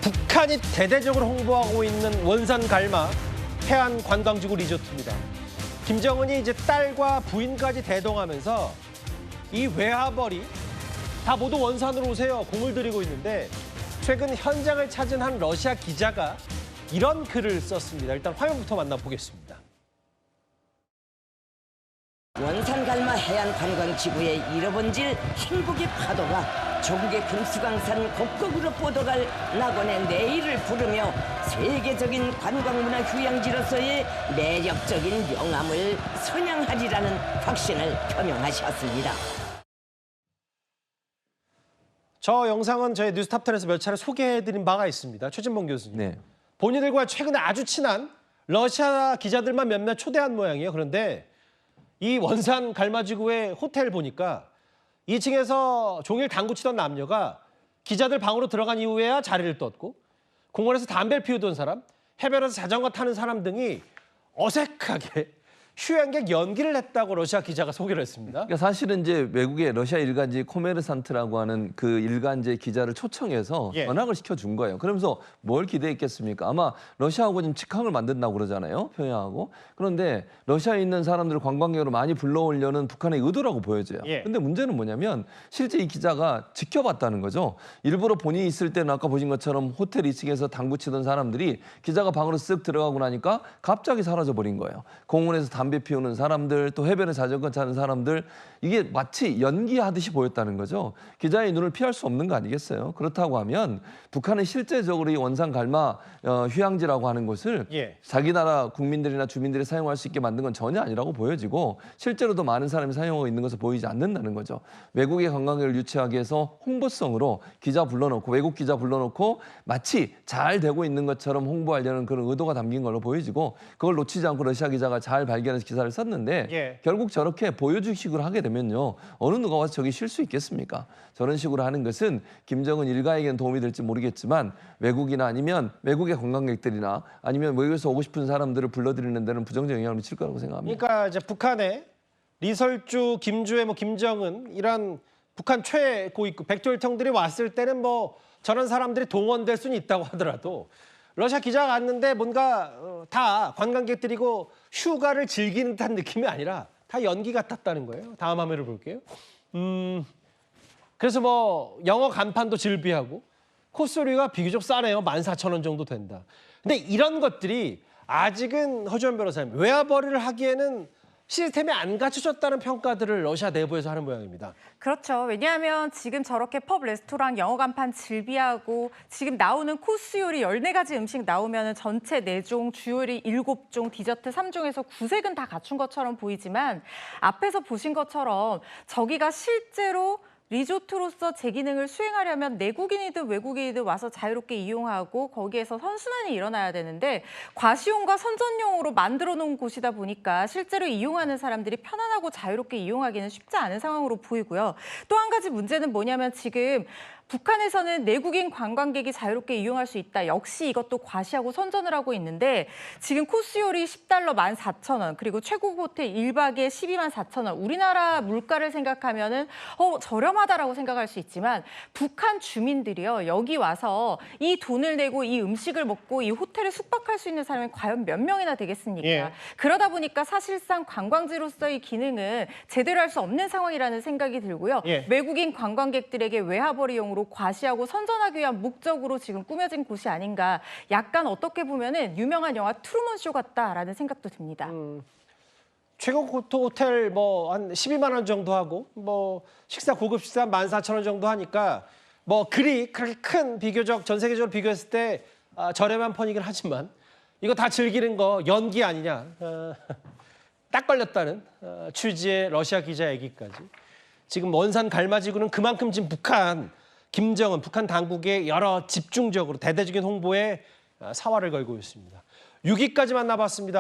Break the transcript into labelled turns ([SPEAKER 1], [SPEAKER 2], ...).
[SPEAKER 1] 북한이 대대적으로 홍보하고 있는 원산 갈마 해안 관광지구 리조트입니다. 김정은이 이제 딸과 부인까지 대동하면서 이 외화벌이 다 모두 원산으로 오세요 공을 들이고 있는데, 최근 현장을 찾은 한 러시아 기자가 이런 글을 썼습니다. 일단 화면부터 만나보겠습니다.
[SPEAKER 2] 원산 갈마 해안 관광지구에 잃어본질 행복의 파도가 조국의 금수강산 곡곡으로 뻗어갈 낙원의 내일을 부르며 세계적인 관광문화 휴양지로서의 매력적인 명암을 선양하리라는 확신을 표명하셨습니다.
[SPEAKER 1] 저 영상은 저희 뉴스탑10에서 몇 차례 소개해드린 바가 있습니다. 최진봉 교수님.
[SPEAKER 3] 네.
[SPEAKER 1] 본인들과 최근에 아주 친한 러시아 기자들만 몇몇 초대한 모양이에요. 그런데 이 원산 갈마지구의 호텔 보니까 2층에서 종일 당구 치던 남녀가 기자들 방으로 들어간 이후에야 자리를 떴고, 공원에서 담배를 피우던 사람, 해변에서 자전거 타는 사람 등이 어색하게 휴양객 연기를 했다고 러시아 기자가 소개를 했습니다.
[SPEAKER 3] 그러니까 사실은 이제 외국의 러시아 일간지 코메르산트라고 하는 그 일간지 기자를 초청해서 견학을 시켜준 거예요. 그러면서 뭘 기대했겠습니까? 아마 러시아하고 지금 직항을 만든다고 그러잖아요, 평양하고. 그런데 러시아에 있는 사람들을 관광객으로 많이 불러오려는 북한의 의도라고 보여져요. 근데 문제는 뭐냐면 실제 이 기자가 지켜봤다는 거죠. 일부러 본인이 있을 때는 아까 보신 것처럼 호텔 2층에서 당구 치던 사람들이 기자가 방으로 쓱 들어가고 나니까 갑자기 사라져버린 거예요. 공원에서 담배 피우는 사람들, 또 해변에 자전거 타는 사람들, 이게 마치 연기하듯이 보였다는 거죠. 기자의 눈을 피할 수 없는 거 아니겠어요? 그렇다고 하면 북한은 실제적으로 이 원산 갈마 휴양지라고 하는 곳을 자기 나라 국민들이나 주민들이 사용할 수 있게 만든 건 전혀 아니라고 보여지고, 실제로도 많은 사람이 사용하고 있는 것을 보이지 않는다는 거죠. 외국의 관광객을 유치하기 위해서 홍보성으로 기자 불러놓고, 외국 기자 불러놓고 마치 잘 되고 있는 것처럼 홍보하려는 그런 의도가 담긴 걸로 보여지고, 그걸 놓치지 않고 러시아 기자가 잘 발견해서 기사를 썼는데 결국 저렇게 보여주식으로 하게 되면요, 어느 누가 와서 저기 쉴 수 있겠습니까? 저런 식으로 하는 것은 김정은 일가에게는 도움이 될지 모르겠지만 외국이나 아니면 외국의 관광객들이나 아니면 외국에서 오고 싶은 사람들을 불러들이는 데는 부정적 영향을 미칠 거라고 생각합니다.
[SPEAKER 1] 그러니까 이제 북한의 리설주, 김주애, 김정은 이런 북한 최고위급 백조일통들이 왔을 때는 뭐 저런 사람들이 동원될 수는 있다고 하더라도, 러시아 기자가 왔는데 뭔가 다 관광객들이고 휴가를 즐기는 듯한 느낌이 아니라 다 연기 같았다는 거예요. 다음 화면을 볼게요. 그래서 뭐 영어 간판도 즐비하고 코스료가 비교적 싸네요. 14,000원 정도 된다. 근데 이런 것들이 아직은 허주연 변호사님, 외화벌이를 하기에는 시스템이 안 갖춰졌다는 평가들을 러시아 내부에서 하는 모양입니다.
[SPEAKER 4] 그렇죠. 왜냐하면 지금 저렇게 펍, 레스토랑, 영어 간판 즐비하고 지금 나오는 코스 요리 14가지 음식 나오면 전체 4종, 주요리 7종, 디저트 3종에서 구색은 다 갖춘 것처럼 보이지만, 앞에서 보신 것처럼 저기가 실제로 리조트로서 제 기능을 수행하려면 내국인이든 외국인이든 와서 자유롭게 이용하고 거기에서 선순환이 일어나야 되는데, 과시용과 선전용으로 만들어 놓은 곳이다 보니까 실제로 이용하는 사람들이 편안하고 자유롭게 이용하기는 쉽지 않은 상황으로 보이고요. 또 한 가지 문제는 뭐냐면, 지금 북한에서는 내국인 관광객이 자유롭게 이용할 수 있다. 역시 이것도 과시하고 선전을 하고 있는데, 지금 코스 요리 $10 14,000원, 그리고 최고 호텔 1박에 124,000원. 우리나라 물가를 생각하면은 저렴하다라고 생각할 수 있지만, 북한 주민들이요, 여기 와서 이 돈을 내고 이 음식을 먹고 이 호텔에 숙박할 수 있는 사람이 과연 몇 명이나 되겠습니까? 그러다 보니까 사실상 관광지로서의 기능은 제대로 할 수 없는 상황이라는 생각이 들고요. 외국인 관광객들에게 외화벌이용으로 과시하고 선전하기 위한 목적으로 지금 꾸며진 곳이 아닌가. 약간 어떻게 보면은 유명한 영화 트루먼 쇼 같다라는 생각도 듭니다.
[SPEAKER 1] 최고 호텔 뭐 한 12만 원 정도 하고, 뭐 식사 고급 식사 14,000원 정도 하니까 뭐 그리 그렇게 큰, 비교적 전 세계적으로 비교했을 때 저렴한 편이긴 하지만, 이거 다 즐기는 거 연기 아니냐, 딱 걸렸다는 취지의 러시아 기자 얘기까지. 지금 원산 갈마지구는 그만큼 지금 김정은 북한 당국의 여러 집중적으로 대대적인 홍보에 사활을 걸고 있습니다. 6위까지 만나봤습니다.